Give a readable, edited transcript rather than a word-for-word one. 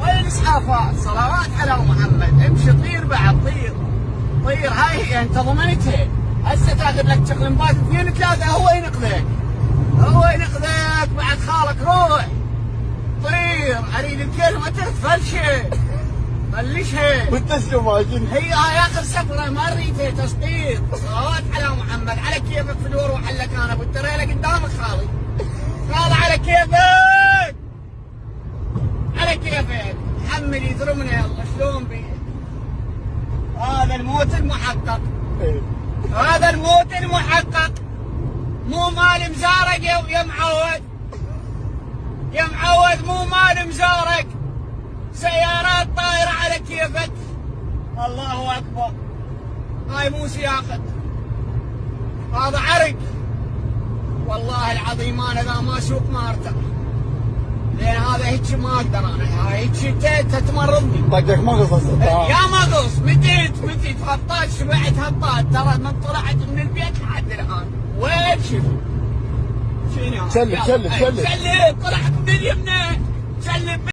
طير اسعافات صلوات على محمد. امشي طير بعد طير طير. هاي انت ضمنتها. هسه تاخذ لك تقلمبات 2 3 هو ينقذك. هو ينقذك بعد خالك. روح طير. اريد الكلمه تفلشه فلشها. وانت شو ماجن؟ هي هاي اخر سفره ما اريدها تسقيط. صلوات على محمد. على كيفك في دور وحلك انا ابو التريله قدامك خالي. خالي على كيفك. على كيفك. حمل يضرمنا يلا شلون بيه. هذا الموت المحقق. هذا الموت المحقق. مو مال مزارق يا معود. يا معود مو مال مزارق. سيارات طايرة على كيفك. الله أكبر. هاي مو سياقة. هذا عرق. والله العظيم أنا إذا ما أسوق ما أرتاح. لأن هذا هيك ما أقدر أنا. هاي هيك تتمرضني. طقك مغص هسه. يا مغص متيت هطات شبعت هطات. ترى من طلعت من البيت لحد الآن. وين شفت؟ شنو؟ سلم. طلعت من اليمنى. سلم.